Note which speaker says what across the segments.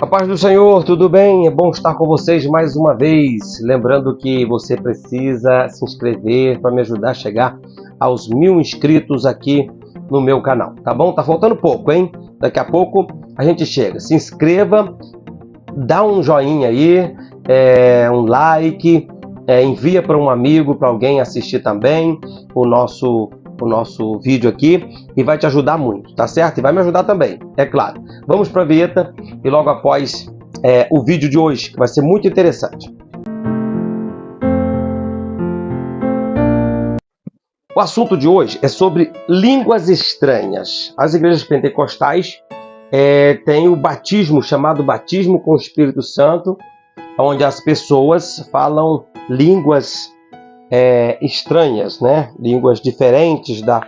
Speaker 1: A paz do Senhor, tudo bem? É bom estar com vocês mais uma vez. Lembrando que você precisa se inscrever para me ajudar a chegar aos 1000 inscritos aqui no meu canal, tá bom? Tá faltando pouco, hein? Daqui a pouco a gente chega. Se inscreva, dá um joinha aí, um like, envia para um amigo, para alguém assistir também o nosso vídeo aqui e vai te ajudar muito, tá certo? E vai me ajudar também, é claro. Vamos para a vinheta e logo após o vídeo de hoje, que vai ser muito interessante. O assunto de hoje é sobre línguas estranhas. As igrejas pentecostais têm o batismo, chamado batismo com o Espírito Santo, onde as pessoas falam línguas estranhas, né? Línguas diferentes da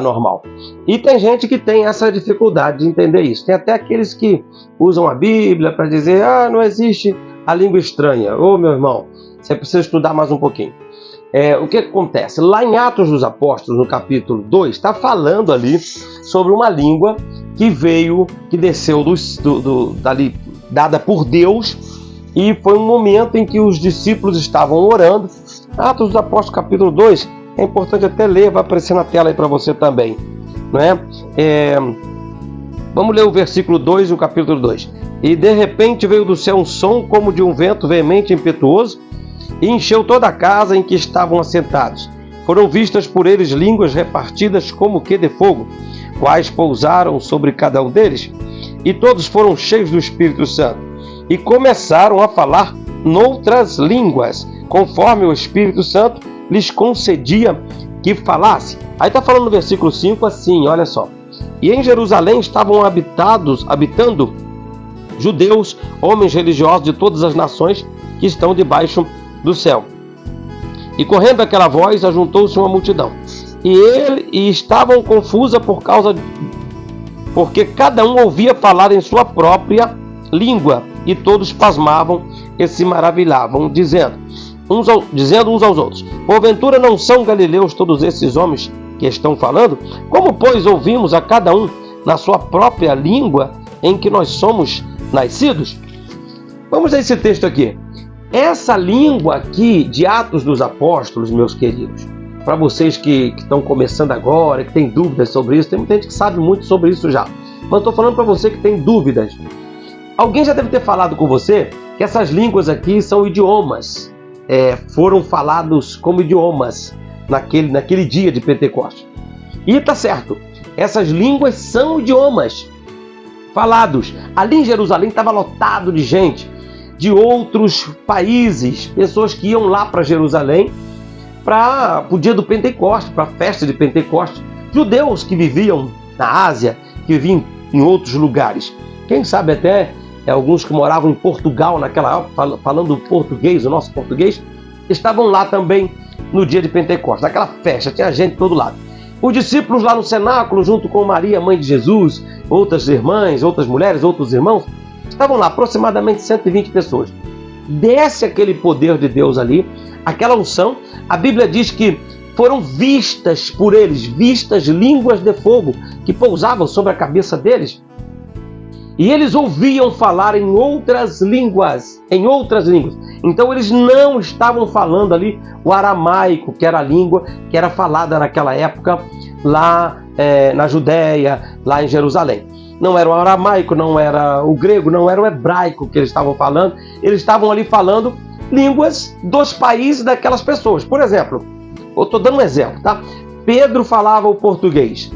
Speaker 1: normal. E tem gente que tem essa dificuldade de entender isso. Tem até aqueles que usam a Bíblia para dizer, não existe a língua estranha. Ô, meu irmão, você precisa estudar mais um pouquinho. O que acontece? Lá em Atos dos Apóstolos, no capítulo 2, está falando ali sobre uma língua que desceu dali, dada por Deus, e foi um momento em que os discípulos estavam orando. Atos dos Apóstolos, capítulo 2, é importante até ler, vai aparecer na tela aí para você também, não é? Vamos ler o versículo 2 do capítulo 2. E de repente veio do céu um som como de um vento veemente e impetuoso, e encheu toda a casa em que estavam assentados. Foram vistas por eles línguas repartidas como que de fogo, quais pousaram sobre cada um deles, e todos foram cheios do Espírito Santo, e começaram a falar noutras línguas, conforme o Espírito Santo lhes concedia que falasse. Aí está falando no versículo 5 assim, olha só. E em Jerusalém estavam habitando judeus, homens religiosos de todas as nações que estão debaixo do céu. E correndo aquela voz, ajuntou-se uma multidão. E estavam confusa porque cada um ouvia falar em sua própria língua, e todos pasmavam e se maravilhavam, dizendo uns aos outros, porventura não são galileus todos esses homens que estão falando? Como, pois, ouvimos a cada um na sua própria língua em que nós somos nascidos? Vamos a esse texto aqui. Essa língua aqui de Atos dos Apóstolos, meus queridos, para vocês que estão começando agora, que tem dúvidas sobre isso, tem muita gente que sabe muito sobre isso já, mas estou falando para você que tem dúvidas. Alguém já deve ter falado com você que essas línguas aqui são idiomas, foram falados como idiomas naquele dia de Pentecostes. E tá certo, essas línguas são idiomas falados. Ali em Jerusalém estava lotado de gente de outros países, pessoas que iam lá para Jerusalém para o dia do Pentecostes, para a festa de Pentecostes, judeus que viviam na Ásia, que viviam em outros lugares. Quem sabe até alguns que moravam em Portugal naquela época, falando português, o nosso português, estavam lá também no dia de Pentecostes, naquela festa, tinha gente de todo lado. Os discípulos lá no cenáculo, junto com Maria, mãe de Jesus, outras irmãs, outras mulheres, outros irmãos, estavam lá, aproximadamente 120 pessoas. Desce aquele poder de Deus ali, aquela unção. A Bíblia diz que foram vistas por eles, vistas línguas de fogo que pousavam sobre a cabeça deles. E eles ouviam falar em outras línguas, Então eles não estavam falando ali o aramaico, que era a língua que era falada naquela época lá na Judéia, lá em Jerusalém. Não era o aramaico, não era o grego, não era o hebraico que eles estavam falando. Eles estavam ali falando línguas dos países daquelas pessoas. Por exemplo, eu estou dando um exemplo, tá? Pedro falava o português,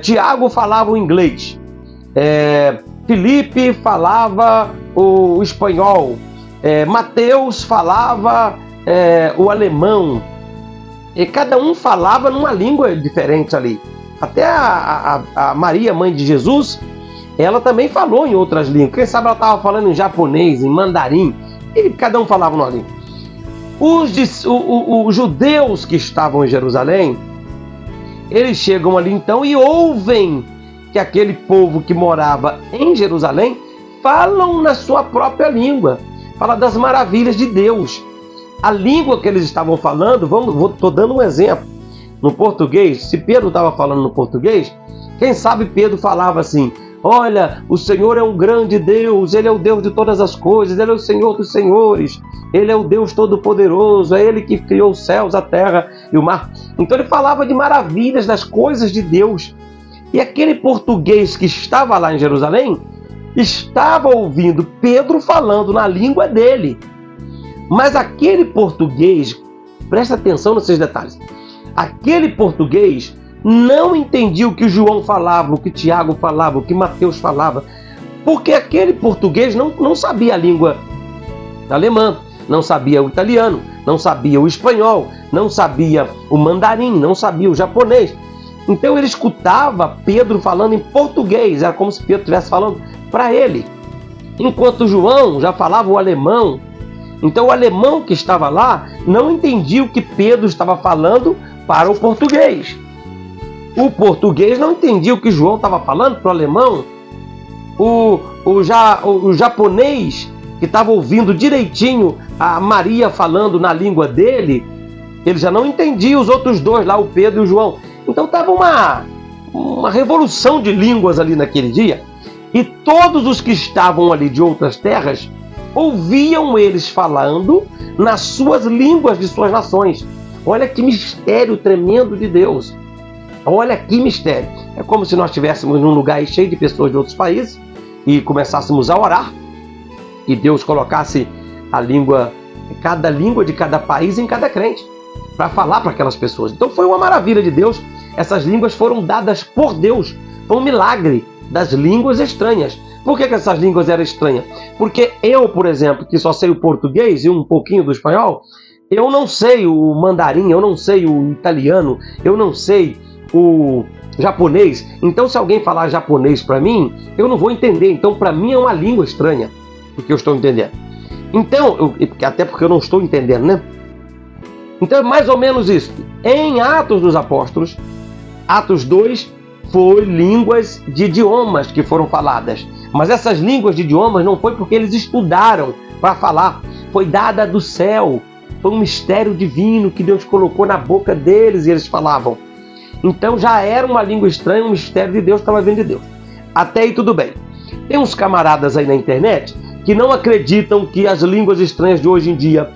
Speaker 1: Tiago falava o inglês, Filipe falava o espanhol, Mateus falava o alemão, e cada um falava numa língua diferente ali. Até a Maria, mãe de Jesus, ela também falou em outras línguas. Quem sabe ela estava falando em japonês, em mandarim, e cada um falava numa língua. Os judeus que estavam em Jerusalém, eles chegam ali então e ouvem que aquele povo que morava em Jerusalém falam na sua própria língua, fala das maravilhas de Deus. A língua que eles estavam falando, estou dando um exemplo. No português, se Pedro estava falando no português, quem sabe Pedro falava assim, olha, o Senhor é um grande Deus, Ele é o Deus de todas as coisas, Ele é o Senhor dos senhores, Ele é o Deus todo-poderoso, é Ele que criou os céus, a terra e o mar. Então ele falava de maravilhas, das coisas de Deus. E aquele português que estava lá em Jerusalém, estava ouvindo Pedro falando na língua dele. Mas aquele português, presta atenção nesses detalhes, aquele português não entendia o que João falava, o que Tiago falava, o que Mateus falava, porque aquele português não sabia a língua alemã, não sabia o italiano, não sabia o espanhol, não sabia o mandarim, não sabia o japonês. Então ele escutava Pedro falando em português, era como se Pedro estivesse falando para ele, enquanto João já falava o alemão. Então o alemão que estava lá não entendia o que Pedro estava falando para o português. O português não entendia o que João estava falando para o alemão. O japonês, que estava ouvindo direitinho a Maria falando na língua dele, ele já não entendia os outros dois lá, o Pedro e o João. Então estava uma revolução de línguas ali naquele dia. E todos os que estavam ali de outras terras ouviam eles falando nas suas línguas de suas nações. Olha que mistério tremendo de Deus. Olha que mistério. É como se nós estivéssemos num lugar cheio de pessoas de outros países e começássemos a orar e Deus colocasse a língua, cada língua de cada país em cada crente para falar para aquelas pessoas. Então foi uma maravilha de Deus. Essas línguas foram dadas por Deus. Foi um milagre das línguas estranhas. Por que essas línguas eram estranhas? Porque eu, por exemplo, que só sei o português e um pouquinho do espanhol, eu não sei o mandarim, eu não sei o italiano, eu não sei o japonês. Então se alguém falar japonês para mim, eu não vou entender. Então para mim é uma língua estranha, porque eu estou entendendo. Então, até porque eu não estou entendendo, né? Então é mais ou menos isso. Em Atos dos Apóstolos, Atos 2, foi línguas de idiomas que foram faladas. Mas essas línguas de idiomas não foi porque eles estudaram para falar. Foi dada do céu. Foi um mistério divino que Deus colocou na boca deles e eles falavam. Então já era uma língua estranha, um mistério de Deus, estava vindo de Deus. Até aí tudo bem. Tem uns camaradas aí na internet que não acreditam que as línguas estranhas de hoje em dia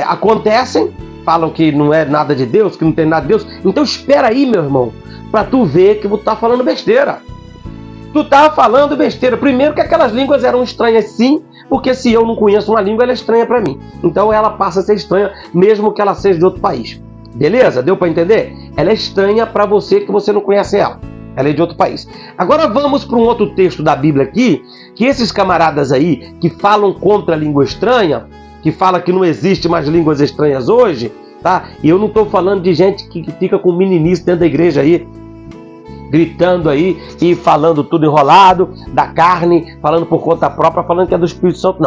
Speaker 1: acontecem, falam que não é nada de Deus, que não tem nada de Deus. Então espera aí, meu irmão, para tu ver que tu tá falando besteira. Tu tá falando besteira. Primeiro que aquelas línguas eram estranhas sim, porque se eu não conheço uma língua, ela é estranha para mim. Então ela passa a ser estranha, mesmo que ela seja de outro país. Beleza? Deu para entender? Ela é estranha para você que você não conhece ela. Ela é de outro país. Agora vamos para um outro texto da Bíblia aqui, que esses camaradas aí que falam contra a língua estranha, que fala que não existe mais línguas estranhas hoje, tá? E eu não estou falando de gente que fica com meninice dentro da igreja aí, gritando aí e falando tudo enrolado, da carne, falando por conta própria, falando que é do Espírito Santo.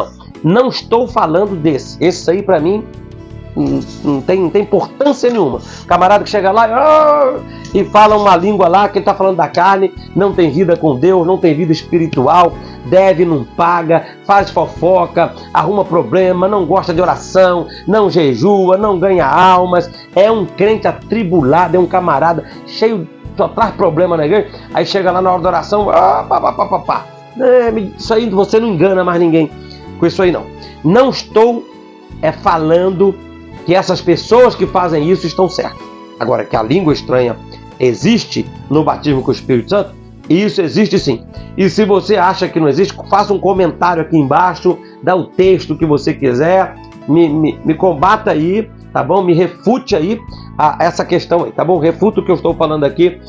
Speaker 1: Não estou falando desse. Esse aí para mim não tem importância nenhuma. O camarada que chega lá e fala uma língua lá que ele está falando da carne, não tem vida com Deus, não tem vida espiritual, deve, não paga, faz fofoca, arruma problema, não gosta de oração, não jejua, não ganha almas, é um crente atribulado, é um camarada cheio, só traz problema na igreja. Aí chega lá na hora da oração, isso aí você não engana mais ninguém com isso aí não. Não estou falando que essas pessoas que fazem isso estão certas. Agora, que a língua estranha existe no batismo com o Espírito Santo, isso existe sim. E se você acha que não existe, faça um comentário aqui embaixo, dá o texto que você quiser, me combata aí, tá bom? Me refute aí essa questão aí, tá bom? Refuta o que eu estou falando aqui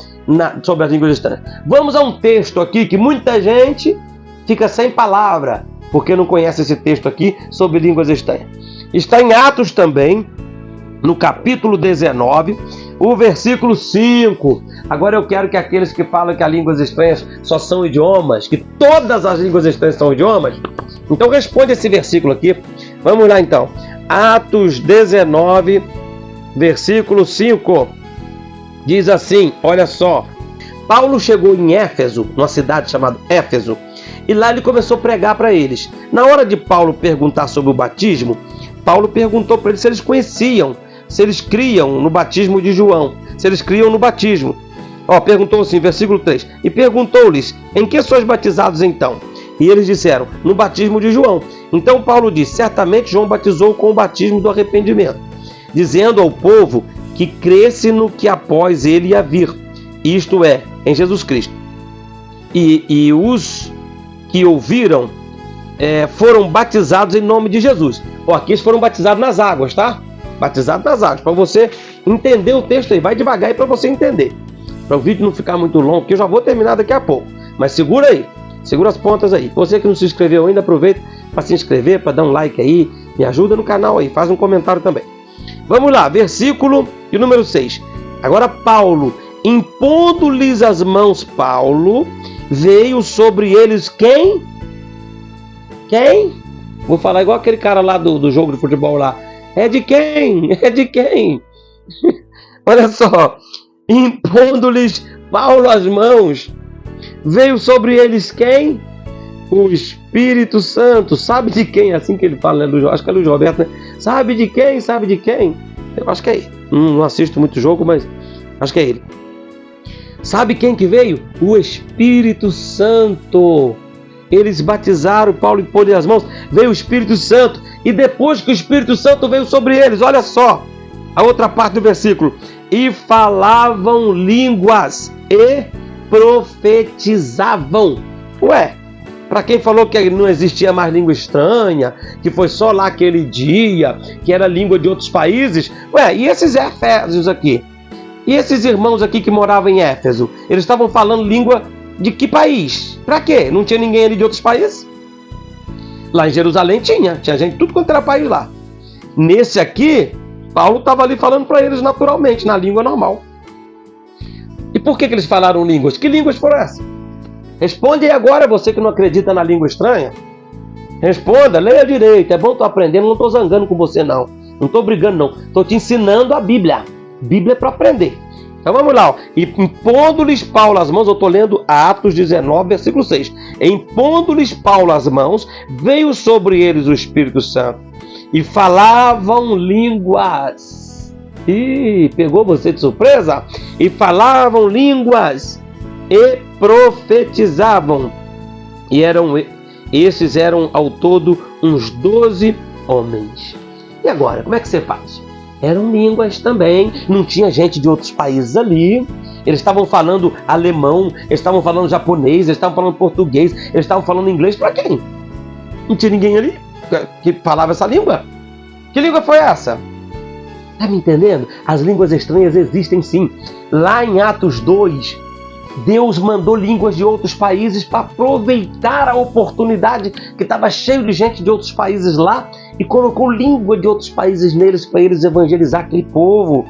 Speaker 1: sobre as línguas estranhas. Vamos a um texto aqui que muita gente fica sem palavra, porque não conhece esse texto aqui sobre línguas estranhas. Está em Atos também, no capítulo 19, o versículo 5. Agora eu quero que aqueles que falam que as línguas estranhas só são idiomas, que todas as línguas estranhas são idiomas, então responde esse versículo aqui. Vamos lá então. Atos 19, versículo 5. Diz assim, olha só. Paulo chegou em Éfeso, numa cidade chamada Éfeso, e lá ele começou a pregar para eles. Na hora de Paulo perguntar sobre o batismo, Paulo perguntou para eles se eles conheciam, se eles criam no batismo de João, se eles criam no batismo. Perguntou assim, versículo 3. E perguntou-lhes, em que sois batizados então? E eles disseram, no batismo de João. Então Paulo disse, certamente João batizou com o batismo do arrependimento, dizendo ao povo que cresce no que após ele ia vir, isto é, em Jesus Cristo. E os que ouviram foram batizados em nome de Jesus. Aqui eles foram batizados nas águas, tá? Batizados nas águas, para você entender o texto aí. Vai devagar aí para você entender. Para o vídeo não ficar muito longo, porque eu já vou terminar daqui a pouco. Mas segura aí, segura as pontas aí. Você que não se inscreveu ainda, aproveita para se inscrever, para dar um like aí. Me ajuda no canal aí, faz um comentário também. Vamos lá, versículo de número 6. Agora Paulo, impondo-lhes as mãos, Paulo, veio sobre eles quem? Quem? Vou falar igual aquele cara lá do jogo de futebol lá. É de quem? É de quem? Olha só. Impondo-lhes Paulo as mãos, veio sobre eles quem? O Espírito Santo. Sabe de quem? É assim que ele fala, né? Acho que é Luiz Roberto, né? Sabe de quem? Sabe de quem? Eu acho que é ele. Não assisto muito jogo, mas acho que é ele. Sabe quem que veio? O Espírito Santo. Eles batizaram, Paulo impôs as mãos, veio o Espírito Santo. E depois que o Espírito Santo veio sobre eles, olha só, a outra parte do versículo. E falavam línguas e profetizavam. Para quem falou que não existia mais língua estranha, que foi só lá aquele dia, que era língua de outros países, e esses Éfesos aqui? E esses irmãos aqui que moravam em Éfeso? Eles estavam falando língua de que país? Para quê? Não tinha ninguém ali de outros países? Lá em Jerusalém tinha gente de tudo quanto era país lá. Nesse aqui, Paulo estava ali falando para eles naturalmente, na língua normal. E por que eles falaram línguas? Que línguas foram essas? Responde aí agora, você que não acredita na língua estranha. Responda, leia direito. É bom tu aprendendo, não estou zangando com você não. Não estou brigando não. Estou te ensinando a Bíblia. Bíblia é para aprender. Então vamos lá. E impondo-lhes Paulo as mãos, eu estou lendo Atos 19, versículo 6. Impondo-lhes Paulo as mãos, veio sobre eles o Espírito Santo. E falavam línguas. Ih, pegou você de surpresa? E falavam línguas e profetizavam. E esses eram ao todo uns 12 homens. E agora, como é que você faz? Eram línguas também, não tinha gente de outros países ali. Eles estavam falando alemão, eles estavam falando japonês, eles estavam falando português, eles estavam falando inglês para quem? Não tinha ninguém ali que falava essa língua. Que língua foi essa? Tá me entendendo? As línguas estranhas existem sim. Lá em Atos 2, Deus mandou línguas de outros países para aproveitar a oportunidade que estava cheio de gente de outros países lá e colocou língua de outros países neles para eles evangelizar aquele povo.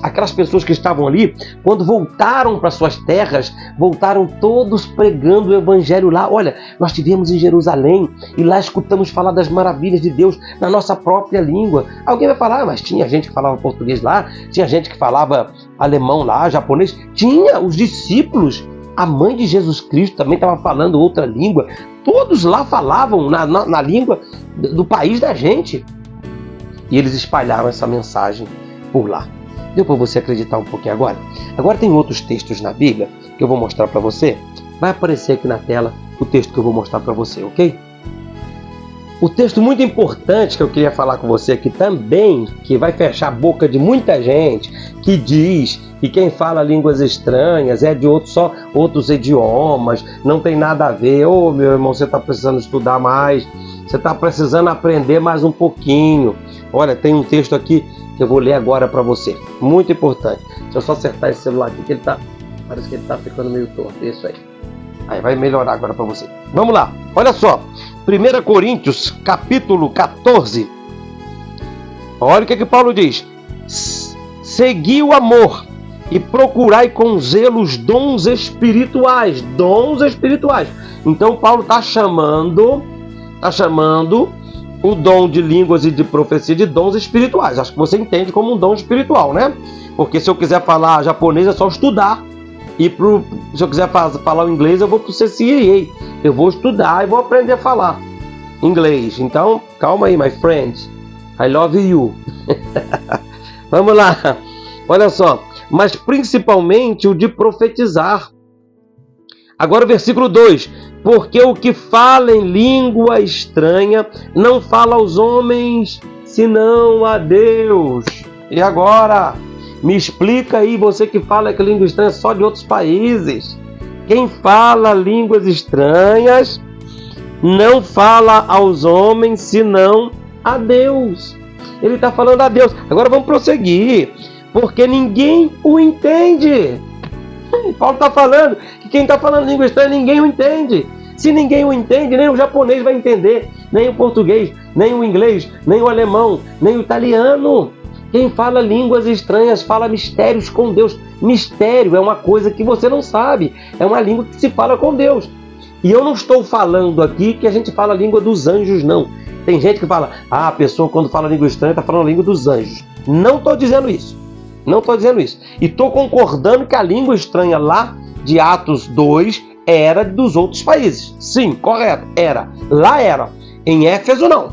Speaker 1: Aquelas pessoas que estavam ali, quando voltaram para suas terras, voltaram todos pregando o evangelho lá. Olha, nós estivemos em Jerusalém e lá escutamos falar das maravilhas de Deus na nossa própria língua. Alguém vai falar, mas tinha gente que falava português lá, tinha gente que falava alemão lá, japonês. Tinha os discípulos. A mãe de Jesus Cristo também estava falando outra língua. Todos lá falavam na língua do país da gente. E eles espalharam essa mensagem por lá. Deu para você acreditar um pouquinho agora? Agora tem outros textos na Bíblia que eu vou mostrar para você. Vai aparecer aqui na tela o texto que eu vou mostrar para você, ok? O texto muito importante que eu queria falar com você aqui também, que vai fechar a boca de muita gente, que diz que quem fala línguas estranhas é de só outros idiomas, não tem nada a ver. Ô, meu irmão, você está precisando estudar mais, você está precisando aprender mais um pouquinho. Olha, tem um texto aqui que eu vou ler agora para você, muito importante. Deixa eu só acertar esse celular aqui, que parece que ele está ficando meio torto. Isso aí. Aí vai melhorar agora para você. Vamos lá, olha só. 1 Coríntios, capítulo 14. Olha o que Paulo diz. Segui o amor e procurai com zelo os dons espirituais. Dons espirituais. Então Paulo está chamando o dom de línguas e de profecia de dons espirituais. Acho que você entende como um dom espiritual, né? Porque se eu quiser falar japonês é só estudar. E se eu quiser falar o inglês, eu vou para o CCAA. Eu vou estudar e vou aprender a falar inglês. Então, calma aí, my friend. I love you. Vamos lá. Olha só. mas principalmente o de profetizar. Agora o versículo 2: porque o que fala em língua estranha não fala aos homens, senão a Deus. E agora, me explica aí, você que fala que língua estranha é só de outros países. Quem fala línguas estranhas não fala aos homens, senão a Deus. Ele está falando a Deus. Agora vamos prosseguir. Porque ninguém o entende. Paulo está falando que quem está falando língua estranha, ninguém o entende. Se ninguém o entende, nem o japonês vai entender, nem o português, nem o inglês, nem o alemão, nem o italiano. Quem fala línguas estranhas fala mistérios com Deus. Mistério é uma coisa que você não sabe. É uma língua que se fala com Deus. E eu não estou falando aqui que a gente fala a língua dos anjos, não. Tem gente que fala, a pessoa quando fala língua estranha está falando a língua dos anjos. Não estou dizendo isso. Não estou dizendo isso. E estou concordando que a língua estranha lá de Atos 2 era dos outros países. Sim, correto, era. Lá era. Em Éfeso não.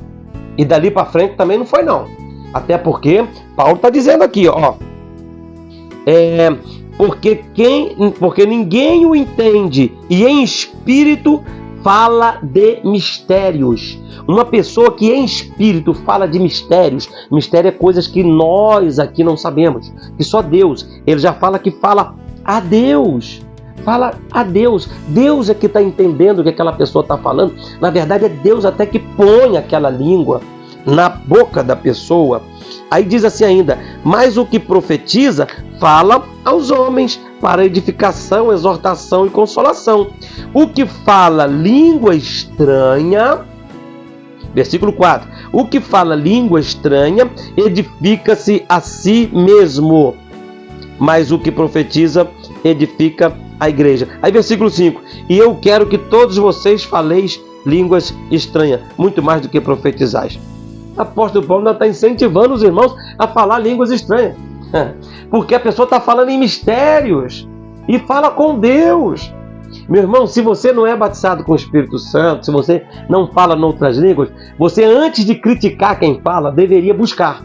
Speaker 1: E dali para frente também não foi não. Até porque Paulo está dizendo aqui, ó. Porque ninguém o entende e em espírito fala de mistérios. Uma pessoa que em espírito fala de mistérios, mistério é coisas que nós aqui não sabemos, que só Deus. Ele já fala que fala a Deus. Fala a Deus. Deus é que está entendendo o que aquela pessoa está falando. Na verdade é Deus até que põe aquela língua na boca da pessoa. Aí diz assim ainda, mas o que profetiza fala aos homens para edificação, exortação e consolação. O que fala língua estranha, versículo 4, o que fala língua estranha edifica-se a si mesmo, mas o que profetiza edifica a igreja. Aí versículo 5, e eu quero que todos vocês faleis línguas estranhas, muito mais do que profetizais. O apóstolo Paulo está incentivando os irmãos a falar línguas estranhas. Porque a pessoa está falando em mistérios e fala com Deus. Meu irmão, se você não é batizado com o Espírito Santo, se você não fala em outras línguas, você antes de criticar quem fala, deveria buscar.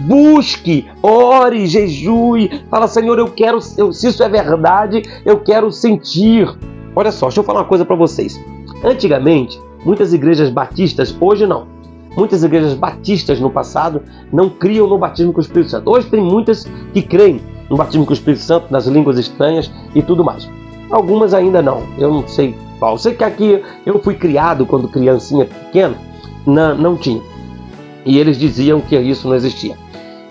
Speaker 1: Busque, ore, jejue, fala, Senhor, se isso é verdade, eu quero sentir. Olha só, deixa eu falar uma coisa para vocês. Antigamente, muitas igrejas batistas, hoje não, muitas igrejas batistas no passado não criam no batismo com o Espírito Santo. Hoje tem muitas que creem no batismo com o Espírito Santo, nas línguas estranhas e tudo mais. Algumas ainda não, eu não sei qual. Eu sei que aqui eu fui criado quando criancinha pequena, não tinha. E eles diziam que isso não existia.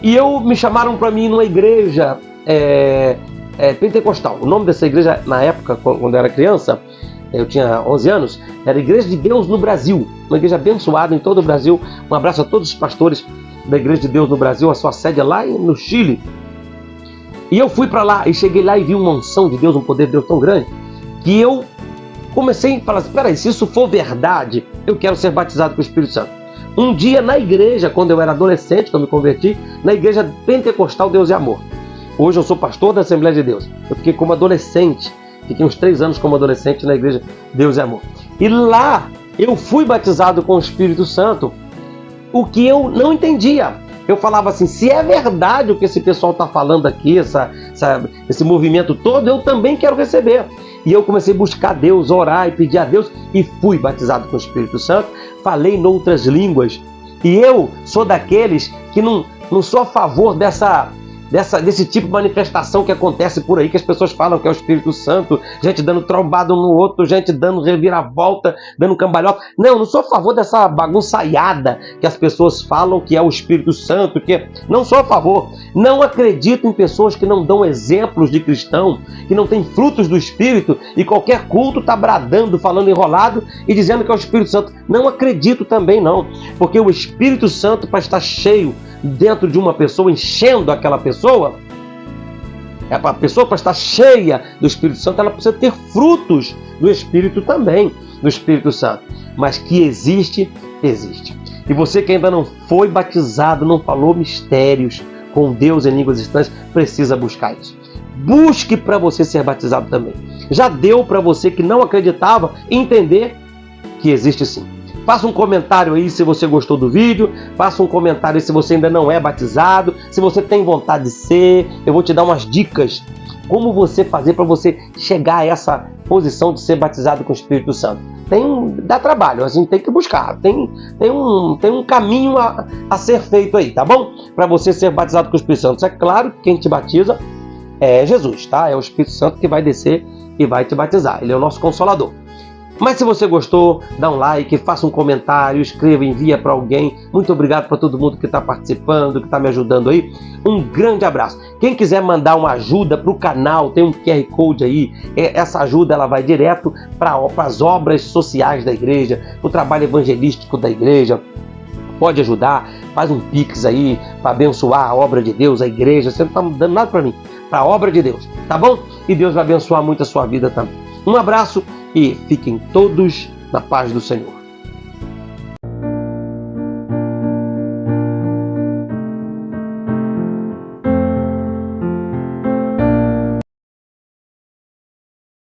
Speaker 1: E me chamaram para mim numa igreja pentecostal. O nome dessa igreja, na época, quando eu era criança, eu tinha 11 anos, era Igreja de Deus no Brasil, uma igreja abençoada em todo o Brasil. Um abraço a todos os pastores da Igreja de Deus no Brasil, a sua sede é lá no Chile. E eu fui para lá, e cheguei lá e vi uma unção de Deus, um poder de Deus tão grande, que eu comecei a falar assim, peraí, se isso for verdade, eu quero ser batizado com o Espírito Santo. Um dia na igreja, quando eu era adolescente, que eu me converti, na igreja pentecostal Deus e Amor. Hoje eu sou pastor da Assembleia de Deus. Eu fiquei como adolescente, fiquei uns 3 anos como adolescente na igreja Deus e Amor. E lá eu fui batizado com o Espírito Santo, o que eu não entendia. Eu falava assim, se é verdade o que esse pessoal está falando aqui, esse movimento todo, eu também quero receber. E eu comecei a buscar Deus, orar e pedir a Deus, e fui batizado com o Espírito Santo, falei em outras línguas. E eu sou daqueles que não sou a favor desse tipo de manifestação que acontece por aí, que as pessoas falam que é o Espírito Santo, gente dando trombada um no outro, gente dando reviravolta, dando cambalhota. Não sou a favor dessa bagunçaiada que as pessoas falam que é o Espírito Santo, não sou a favor. Não acredito em pessoas que não dão exemplos de cristão, que não têm frutos do Espírito, e qualquer culto está bradando, falando enrolado e dizendo que é o Espírito Santo. Não acredito também não, porque o Espírito Santo, para estar cheio dentro de uma pessoa, enchendo aquela pessoa, a pessoa para estar cheia do Espírito Santo, ela precisa ter frutos do Espírito também, do Espírito Santo. Mas que existe, existe. E você que ainda não foi batizado, não falou mistérios com Deus em línguas estranhas, precisa buscar isso. Busque para você ser batizado também. Já deu para você que não acreditava entender que existe sim. Faça um comentário aí se você gostou do vídeo, faça um comentário aí se você ainda não é batizado, se você tem vontade de ser. Eu vou te dar umas dicas como você fazer para você chegar a essa posição de ser batizado com o Espírito Santo. Dá trabalho, a gente tem que buscar, tem um caminho a ser feito aí, tá bom? Para você ser batizado com o Espírito Santo. É claro que quem te batiza é Jesus, tá? É o Espírito Santo que vai descer e vai te batizar. Ele é o nosso Consolador. Mas se você gostou, dá um like, faça um comentário, escreva, envia para alguém. Muito obrigado para todo mundo que está participando, que está me ajudando aí. Um grande abraço. Quem quiser mandar uma ajuda para o canal, tem um QR Code aí. Essa ajuda ela vai direto para as obras sociais da igreja, para o trabalho evangelístico da igreja. Pode ajudar, faz um pix aí para abençoar a obra de Deus, a igreja. Você não está dando nada para mim, para a obra de Deus, tá bom? E Deus vai abençoar muito a sua vida também. Um abraço e fiquem todos na paz do Senhor.